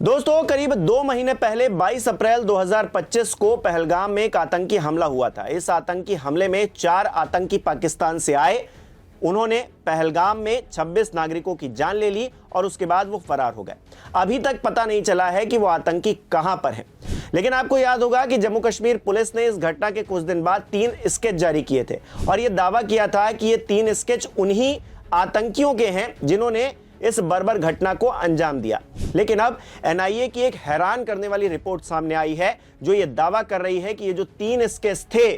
दोस्तों, करीब 2 महीने पहले 22 अप्रैल 2025 को पहलगाम में एक आतंकी हमला हुआ था। इस आतंकी हमले में 4 आतंकी पाकिस्तान से आए। उन्होंने पहलगाम में 26 नागरिकों की जान ले ली और उसके बाद वो फरार हो गए। अभी तक पता नहीं चला है कि वो आतंकी कहां पर हैं। लेकिन आपको याद होगा कि जम्मू कश्मीर पुलिस ने इस घटना के कुछ दिन बाद 3 स्केच जारी किए थे और यह दावा किया था कि ये 3 स्केच उन्हीं आतंकियों के हैं जिन्होंने इस बर्बर घटना को अंजाम दिया। लेकिन अब एनआईए की एक हैरान करने वाली रिपोर्ट सामने आई है जो ये दावा कर रही है कि ये जो 3 स्केच थे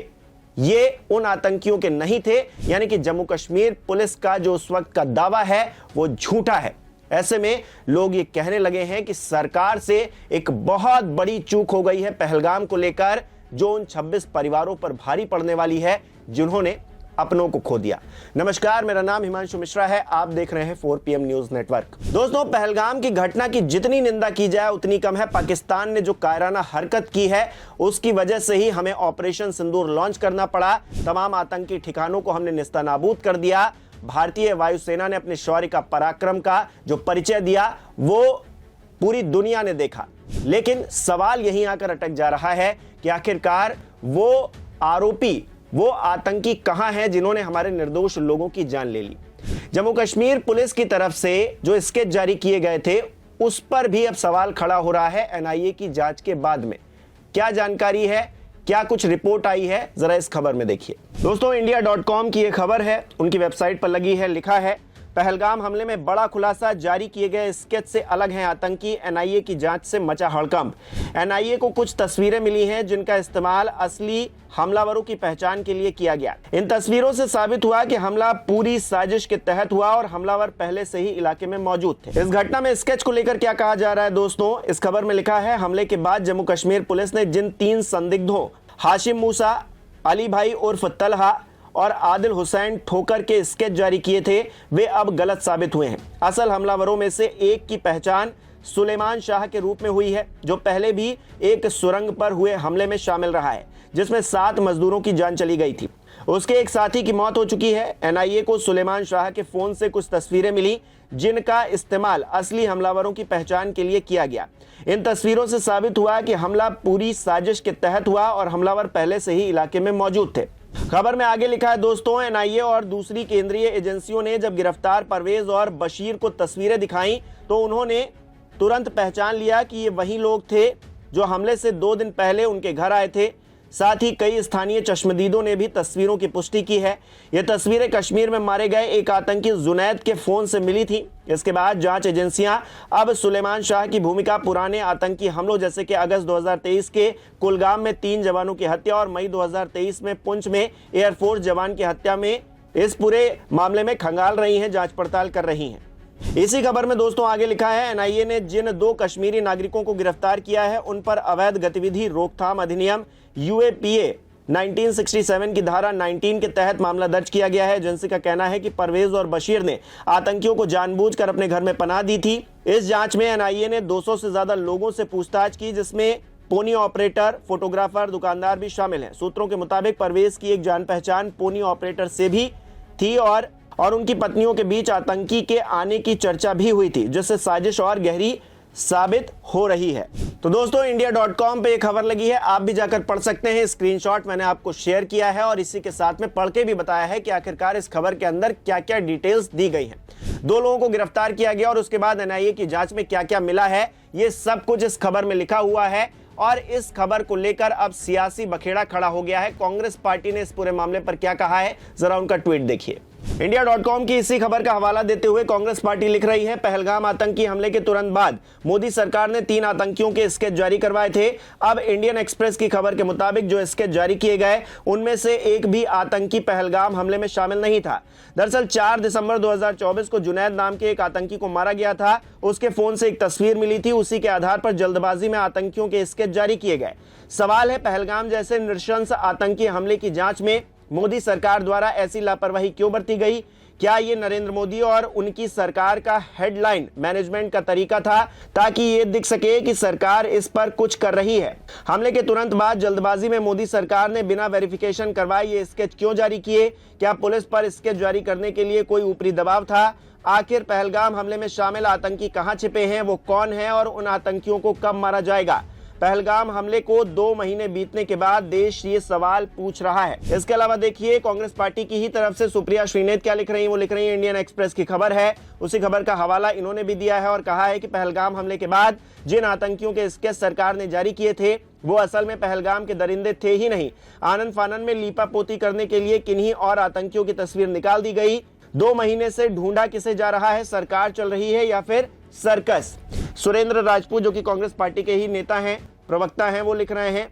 ये उन आतंकियों के नहीं थे, यानी कि जम्मू कश्मीर पुलिस का जो उस वक्त का दावा है वो झूठा है। ऐसे में लोग ये कहने लगे हैं कि सरकार से एक बहुत बड़ी चूक हो गई है पहलगाम को लेकर, जो उन 26 परिवारों पर भारी पड़ने वाली है जिन्होंने अपनों को खो दिया। नमस्कार, मेरा नाम हिमांशु मिश्रा है। आप देख रहे हैं 4PM न्यूज नेटवर्क। दोस्तों, पहलगाम की घटना की जितनी निंदा की जाए उतनी कम है। पाकिस्तान ने जो कायराना हरकत की है उसकी वजह से ही हमें ऑपरेशन सिंदूर लॉन्च करना पड़ा। तमाम आतंकी ठिकानों को हमने निस्तानाबूद कर दिया। भारतीय वायुसेना ने अपने शौर्य का, पराक्रम का जो परिचय दिया वो पूरी दुनिया ने देखा। लेकिन सवाल यहीं आकर अटक जा रहा है कि आखिरकार वो आरोपी, वो आतंकी कहां हैं जिन्होंने हमारे निर्दोष लोगों की जान ले ली। जम्मू कश्मीर पुलिस की तरफ से जो स्केच जारी किए गए थे उस पर भी अब सवाल खड़ा हो रहा है एनआईए की जांच के बाद में। क्या जानकारी है, क्या कुछ रिपोर्ट आई है, जरा इस खबर में देखिए। दोस्तों, इंडिया.com की यह खबर है, उनकी वेबसाइट पर लगी है। लिखा है, पहलगाम हमले में बड़ा खुलासा, जारी किए गए स्केच से अलग हैं आतंकी, एनआईए की जांच से मचा हड़कंप। एनआईए को कुछ तस्वीरें मिली हैं जिनका इस्तेमाल असली हमलावरों की पहचान के लिए किया गया। इन तस्वीरों से साबित हुआ कि हमला पूरी साजिश के तहत हुआ और हमलावर पहले से ही इलाके में मौजूद थे। इस घटना में स्केच को लेकर क्या कहा जा रहा है दोस्तों, इस खबर में लिखा है, हमले के बाद जम्मू कश्मीर पुलिस ने जिन 3 संदिग्धों हाशिम मूसा, अली भाई उर्फ तलहा और आदिल हुसैन ठोकर के स्केच जारी किए थे वे अब गलत साबित हुए हैं। असल हमलावरों में से एक की पहचान सुलेमान शाह के रूप में हुई है, जो पहले भी एक सुरंग पर हुए हमले में शामिल रहा है जिसमें 7 मजदूरों की जान चली गई थी। उसके एक साथी की मौत हो चुकी है। एनआईए को सुलेमान शाह के फोन से कुछ तस्वीरें मिली जिनका इस्तेमाल असली हमलावरों की पहचान के लिए किया गया। इन तस्वीरों से साबित हुआ कि हमला पूरी साजिश के तहत हुआ और हमलावर पहले से ही इलाके में मौजूद थे। खबर में आगे लिखा है दोस्तों, एनआईए और दूसरी केंद्रीय एजेंसियों ने जब गिरफ्तार परवेज और बशीर को तस्वीरें दिखाई तो उन्होंने तुरंत पहचान लिया कि ये वही लोग थे जो हमले से 2 दिन पहले उनके घर आए थे। साथ ही कई स्थानीय चश्मदीदों ने भी तस्वीरों की पुष्टि की है। ये तस्वीरें कश्मीर में मारे गए एक आतंकी जुनैद के फोन से मिली थी। इसके बाद जांच एजेंसियां अब सुलेमान शाह की भूमिका पुराने आतंकी हमलों जैसे कि अगस्त 2023 के कुलगाम में 3 जवानों की हत्या और मई 2023 में पुंछ में एयरफोर्स जवान की हत्या में इस पूरे मामले में खंगाल रही हैं, जांच पड़ताल कर रही हैं। इसी खबर में दोस्तों आगे लिखा है, एनआईए ने जिन 2 कश्मीरी नागरिकों को गिरफ्तार किया है उन पर अवैध गतिविधि रोकथाम अधिनियम यूएपीए 1967 की धारा 19 के तहत मामला दर्ज किया गया है। एजेंसी का कहना है कि परवेज और बशीर ने आतंकियों को जानबूझकर अपने घर में पनाह दी थी। इस जांच में एनआईए ने 200 से ज्यादा लोगों से पूछताछ की जिसमें पोनी ऑपरेटर, फोटोग्राफर, दुकानदार भी शामिल हैं। सूत्रों के मुताबिक परवेज की एक जान पहचान पोनी ऑपरेटर से भी थी और उनकी पत्नियों के बीच आतंकी के आने की चर्चा भी हुई थी, जिससे साजिश और गहरी साबित हो रही है। तो दोस्तों, इंडिया.com पे एक खबर लगी है, आप भी जाकर पढ़ सकते हैं। स्क्रीनशॉट मैंने आपको शेयर किया है और इसी के साथ में पढ़ के भी बताया है कि आखिरकार इस खबर के अंदर क्या क्या डिटेल्स दी गई हैं। 2 लोगों को गिरफ्तार किया गया और उसके बाद एनआईए की जांच में क्या क्या मिला है, ये सब कुछ इस खबर में लिखा हुआ है। और इस खबर को लेकर अब सियासी बखेड़ा खड़ा हो गया है। कांग्रेस पार्टी ने इस पूरे मामले पर क्या कहा है, जरा उनका ट्वीट देखिए। इंडिया.com की इसी खबर का हवाला देते हुए कांग्रेस पार्टी लिख रही है, पहलगाम आतंकी हमले के तुरंत बाद मोदी सरकार ने 3 आतंकियों के स्केच जारी करवाए थे। अब इंडियन एक्सप्रेस की खबर के मुताबिक जो स्केच जारी किए गए उनमें से एक भी आतंकी पहलगाम हमले में शामिल नहीं था। दरअसल 4 दिसंबर 2024 को जुनैद नाम के एक आतंकी को मारा गया था। उसके फोन से एक तस्वीर मिली थी, उसी के आधार पर जल्दबाजी में आतंकियों के स्केच जारी किए गए। सवाल है, पहलगाम जैसे नृशंस आतंकी हमले की जांच में मोदी सरकार द्वारा ऐसी लापरवाही क्यों बरती गई? क्या ये नरेंद्र मोदी और उनकी सरकार का हेडलाइन मैनेजमेंट का तरीका था ताकि ये दिख सके कि सरकार इस पर कुछ कर रही है? हमले के तुरंत बाद जल्दबाजी में मोदी सरकार ने बिना वेरिफिकेशन करवाए ये स्केच क्यों जारी किए? क्या पुलिस पर स्केच जारी करने के लिए कोई ऊपरी दबाव था? आखिर पहलगाम हमले में शामिल आतंकी कहां छिपे हैं, वो कौन है और उन आतंकियों को कब मारा जाएगा। पहलगाम हमले को 2 महीने बीतने के बाद देश ये सवाल पूछ रहा है। इसके अलावा देखिए कांग्रेस पार्टी की ही तरफ से सुप्रिया श्रीनेत क्या लिख रही हैं, वो लिख रही हैं इंडियन एक्सप्रेस की खबर है, उसी खबर का हवाला इन्होंने भी दिया है और कहा है कि पहलगाम हमले के बाद जिन आतंकियों के स्केच सरकार ने जारी किए थे वो असल में पहलगाम के दरिंदे थे ही नहीं। आनन फानन में लीपापोती करने के लिए किन्हीं और आतंकियों की तस्वीर निकाल दी गई। 2 महीने से ढूंढा किसे जा रहा है, सरकार चल रही है या फिर सर्कस। सुरेंद्र राजपूत जो कि कांग्रेस पार्टी के ही नेता हैं, प्रवक्ता हैं, वो लिख रहे हैं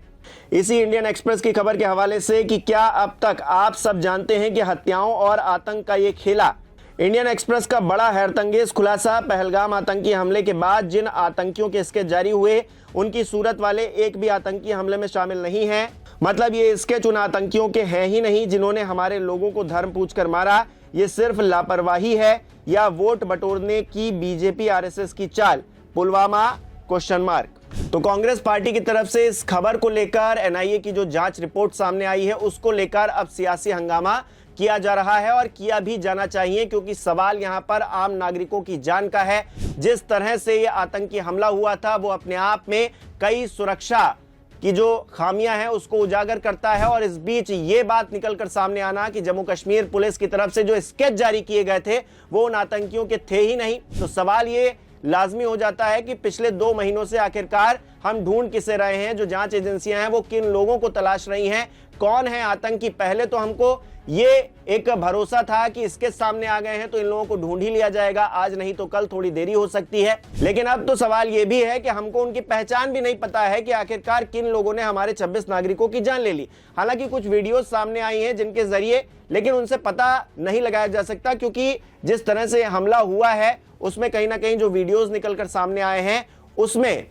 इसी इंडियन एक्सप्रेस की खबर के हवाले से कि क्या अब तक आप सब जानते हैं कि हत्याओं और आतंक का ये खेला। इंडियन एक्सप्रेस का बड़ा हैरतंगेज खुलासा, पहलगाम आतंकी हमले के बाद जिन आतंकियों के स्केच जारी हुए उनकी सूरत वाले एक भी आतंकी हमले में शामिल नहीं है। मतलब ये स्केच उन आतंकियों के हैं ही नहीं जिन्होंने हमारे लोगों को धर्म पूछकर मारा। ये सिर्फ लापरवाही है या वोट बटोरने की बीजेपी आरएसएस की चाल। Pulwama question mark. तो कांग्रेस पार्टी की तरफ से इस खबर को लेकर एनआईए की जो जांच रिपोर्ट सामने आई है उसको लेकर अब सियासी हंगामा किया जा रहा है और किया भी जाना चाहिए, क्योंकि सवाल यहां पर आम नागरिकों की जान का है। जिस तरह से ये आतंकी हमला हुआ था वो अपने आप में कई सुरक्षा की जो खामियां हैं उसको उजागर करता है। और इस बीच ये बात निकलकर सामने आना कि जम्मू कश्मीर पुलिस की तरफ से जो स्केच जारी किए गए थे वो उन आतंकियों के थे ही नहीं, तो सवाल ये लाजमी हो जाता है कि पिछले 2 महीनों से आखिरकार हम ढूंढ किसे रहे हैं। जो जांच एजेंसियां हैं वो किन लोगों को तलाश रही हैं, कौन है आतंकी। पहले तो हमको ये एक भरोसा था कि इसके सामने आ गए हैं तो इन लोगों को ढूंढ ही लिया जाएगा, आज नहीं तो कल, थोड़ी देरी हो सकती है। लेकिन अब तो सवाल ये भी है कि हमको उनकी पहचान भी नहीं पता है कि आखिरकार किन लोगों ने हमारे 26 नागरिकों की जान ले ली। हालांकि कुछ वीडियोस सामने आई हैं जिनके जरिए, लेकिन उनसे पता नहीं लगाया जा सकता, क्योंकि जिस तरह से हमला हुआ है उसमें कहीं ना कहीं जो वीडियोस निकलकर सामने आए हैं उसमें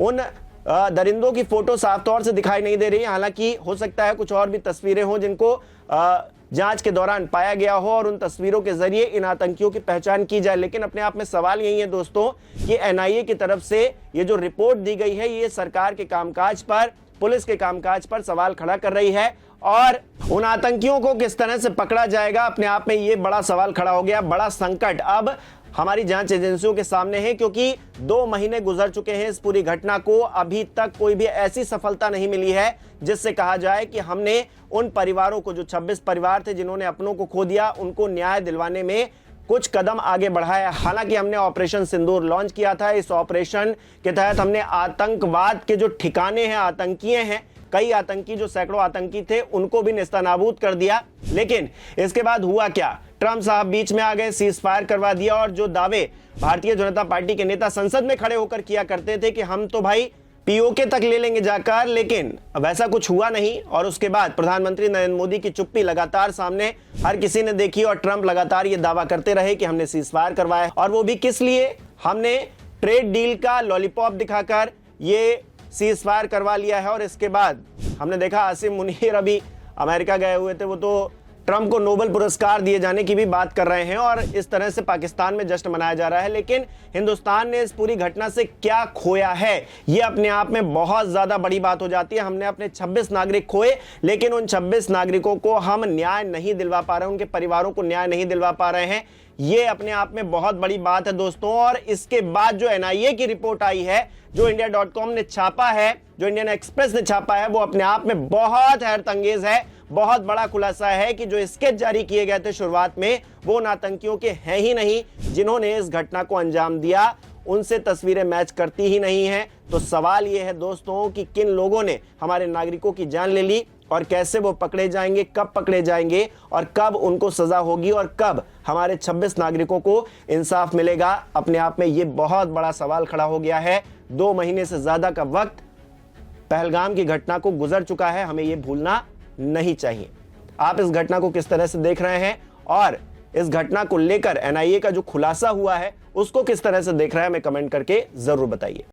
उन दरिंदों की फोटो साफ तौर से दिखाई नहीं दे रही। हालांकि हो सकता है कुछ और भी तस्वीरें हों जिनको जांच के दौरान पाया गया हो और उन तस्वीरों के जरिए इन आतंकियों की पहचान की जाए। लेकिन अपने आप में सवाल यही है दोस्तों कि एनआईए की तरफ से ये जो रिपोर्ट दी गई है ये सरकार के कामकाज पर, पुलिस के कामकाज पर सवाल खड़ा कर रही है और उन आतंकियों को किस तरह से पकड़ा जाएगा, अपने आप में ये बड़ा सवाल खड़ा हो गया। बड़ा संकट अब हमारी जांच एजेंसियों के सामने है, क्योंकि 2 महीने गुजर चुके हैं इस पूरी घटना को, अभी तक कोई भी ऐसी सफलता नहीं मिली है जिससे कहा जाए कि हमने उन परिवारों को, जो 26 परिवार थे जिन्होंने अपनों को खो दिया, उनको न्याय दिलवाने में कुछ कदम आगे बढ़ाया। हालांकि हमने ऑपरेशन सिंदूर लॉन्च किया था। इस ऑपरेशन के तहत हमने आतंकवाद के जो ठिकाने हैं, आतंकी हैं, कई आतंकी जो सैकड़ों आतंकी थे उनको भी नेस्तनाबूद कर दिया। लेकिन इसके बाद हुआ क्या, ट्रंप साहब बीच में आ गए, सीज फायर करवा दिया और जो दावे भारतीय जनता पार्टी के नेता संसद में खड़े होकर किया करते थे कि हम तो भाई पीओके तक ले लेंगे जाकर, लेकिन वैसा कुछ हुआ नहीं। और उसके बाद प्रधानमंत्री नरेंद्र मोदी की चुप्पी लगातार सामने हर किसी ने देखी और ट्रंप लगातार ये दावा करते रहे कि हमने सीज फायर करवाया, और वो भी किस लिए, हमने ट्रेड डील का लॉलीपॉप दिखाकर ये सीज फायर करवा लिया है। और इसके बाद हमने देखा आसिम मुनीर अभी अमेरिका गए हुए थे, वो तो ट्रंप को नोबेल पुरस्कार दिए जाने की भी बात कर रहे हैं और इस तरह से पाकिस्तान में जश्न मनाया जा रहा है। लेकिन हिंदुस्तान ने इस पूरी घटना से क्या खोया है, ये अपने आप में बहुत ज्यादा बड़ी बात हो जाती है। हमने अपने 26 नागरिक खोए, लेकिन उन 26 नागरिकों को हम न्याय नहीं दिलवा पा रहे, उनके परिवारों को न्याय नहीं दिलवा पा रहे हैं। ये अपने आप में बहुत बड़ी बात है दोस्तों। और इसके बाद जो एनआईए की रिपोर्ट आई है, जो इंडिया.com ने छापा है, जो इंडियन एक्सप्रेस ने छापा है, वो अपने आप में बहुत हैरतंगेज है। बहुत बड़ा खुलासा है कि जो स्केच जारी किए गए थे शुरुआत में वो उन आतंकियों के हैं ही नहीं जिन्होंने इस घटना को अंजाम दिया, उनसे तस्वीरें मैच करती ही नहीं हैं। तो सवाल ये है दोस्तों कि किन लोगों ने हमारे नागरिकों की जान ले ली और कैसे वो पकड़े जाएंगे, कब पकड़े जाएंगे और कब उनको सजा होगी और कब हमारे 26 नागरिकों को इंसाफ मिलेगा। अपने आप में ये बहुत बड़ा सवाल खड़ा हो गया है। 2 महीने से ज्यादा का वक्त पहलगाम की घटना को गुजर चुका है, हमें ये भूलना नहीं चाहिए। आप इस घटना को किस तरह से देख रहे हैं और इस घटना को लेकर एनआईए का जो खुलासा हुआ है उसको किस तरह से देख रहे हैं, हमें कमेंट करके जरूर बताइए।